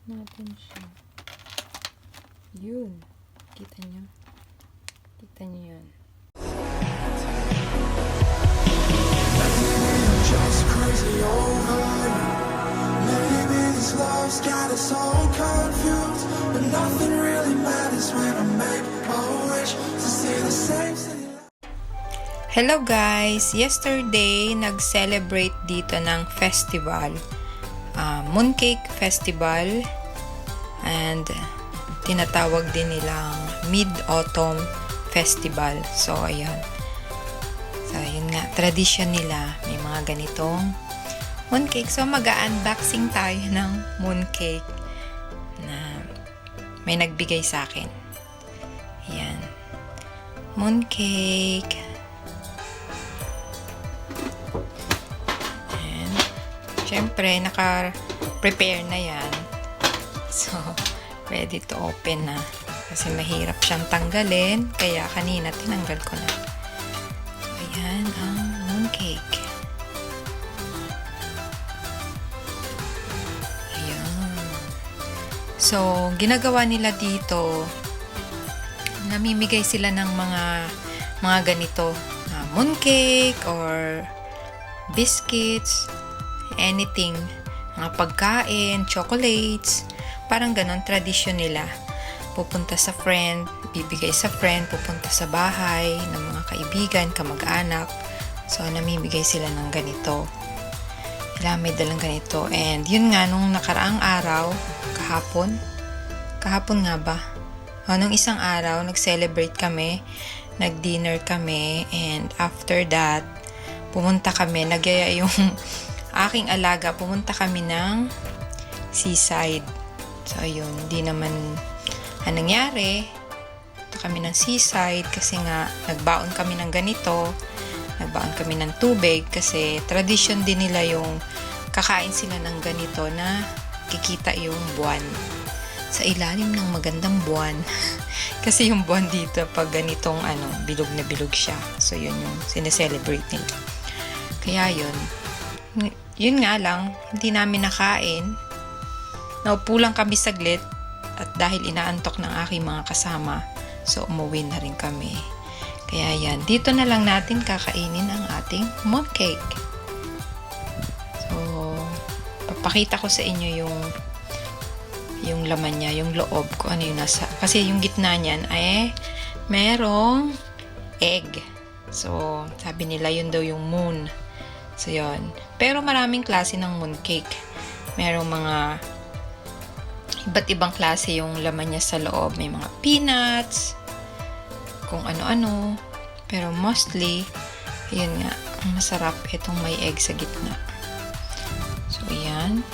natin siya. Yun. Kita nyo? Kita nyo yan. Just crazy over you. Maybe this love's got us all confused, but nothing really matters when I make a wish to see the same city. Hello guys! Yesterday, nag-celebrate dito ng festival. Mooncake Festival. And tinatawag din nilang Mid-Autumn Festival. So, ayun. So, yun nga. Tradition nila. May mga ganitong mooncake. So, mag-unboxing tayo ng mooncake na may nagbigay sa akin. Ayan. Mooncake. And, syempre, naka-prepare na yan. So, ready to open na. Kasi mahirap siyang tanggalin. Kaya kanina, tinanggal ko na. So, ayan ang mooncake. So, ginagawa nila dito, namimigay sila ng mga ganito, mooncake or biscuits, anything, mga pagkain, chocolates, parang ganon, tradisyon nila. Pupunta sa friend, bibigay sa friend, pupunta sa bahay ng mga kaibigan, kamag-anak. So, namimigay sila ng ganito. May dalang ganito. And yun nga, nung nakaraang araw, kahapon nga ba? Nung isang araw, nag-celebrate kami, nag-dinner kami, and after that, pumunta kami, nagyaya yung aking alaga, pumunta kami ng seaside. So, yun, di naman nangyari. Punta kami ng seaside kasi nga, nagbaon kami ng ganito, nagbaon kami ng tubig kasi tradition din nila yung kakain sila ng ganito na kikita yung buwan sa ilalim ng magandang buwan. Kasi yung buwan dito pag ganitong bilog na bilog siya. So yun yung sineselebrate nila. Kaya yun nga lang, hindi namin nakain. Naupo lang kami saglit at dahil inaantok ng aking mga kasama, so umuwi na rin kami. Kaya yan, dito na lang natin kakainin ang ating mooncake. So, papakita ko sa inyo yung laman niya, yung loob ko, ano yung nasa. Kasi yung gitna niyan ay merong egg. So, sabi nila yun daw yung moon. So, yun. Pero maraming klase ng mooncake. Merong mga iba't ibang klase yung laman niya sa loob. May mga peanuts, kung ano-ano. Pero mostly, yun nga, masarap itong may egg sa gitna. So, yan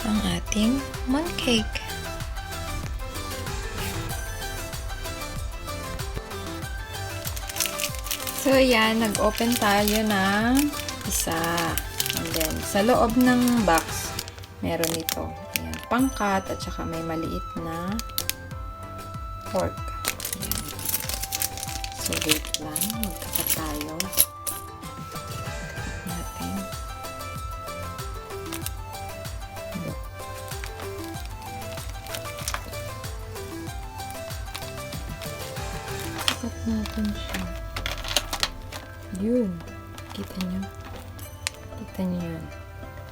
ang ating mooncake. So, yan, nag-open tayo ng isa. And then, sa loob ng box, meron ito. Ayan, pangkat at saka may maliit na pork. Ayan. So, wait lang. Magkakat tayo. Natin. Kakat natin siya. Yun. Kita nyo? Kita nyo yan.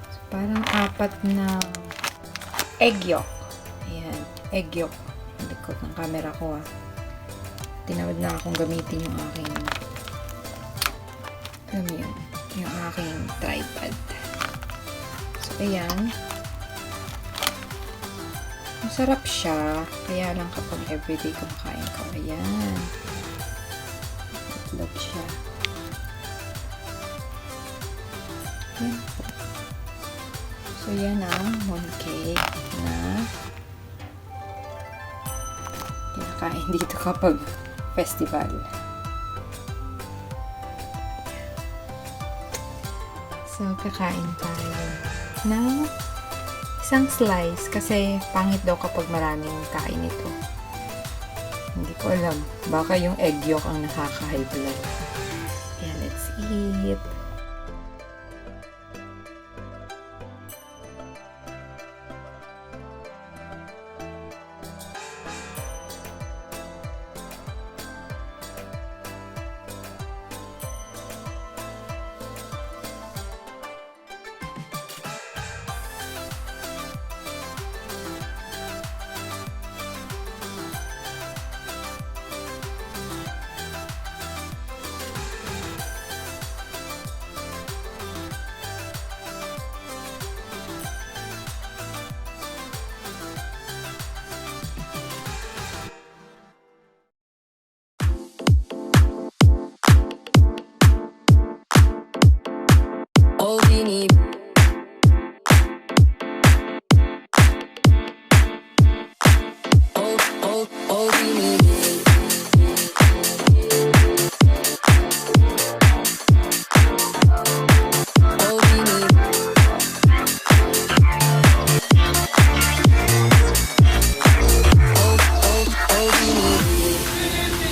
So, parang 4 na egg yolk. Ayan. Egg yolk. Ang likod ng camera ko tinawad na akong gamitin yung aking yung aking tripod. So, ayan. Masarap siya. Kaya lang kapag everyday kumakain ko. Ayan. Itlog siya. Ayan. So, yan ang mooncake na kinakain dito kapag festival. So, kakain tayo ng isang slice kasi pangit daw kapag maraming kain ito. Hindi ko alam. Baka yung egg yolk ang nakaka-high blood. Yeah, let's eat.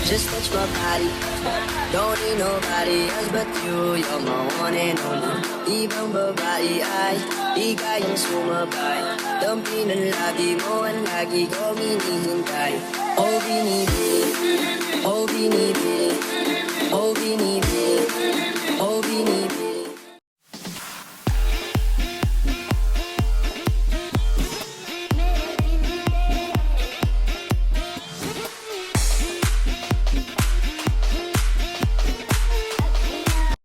Just touch my body. Don't need nobody else but you. You're my one and only. Ibang babae ay di kayang sumabay. Dampi ng labi mo ang lagi kong hinihintay. Oh binibig, oh binibig, oh binibig, oh binibig.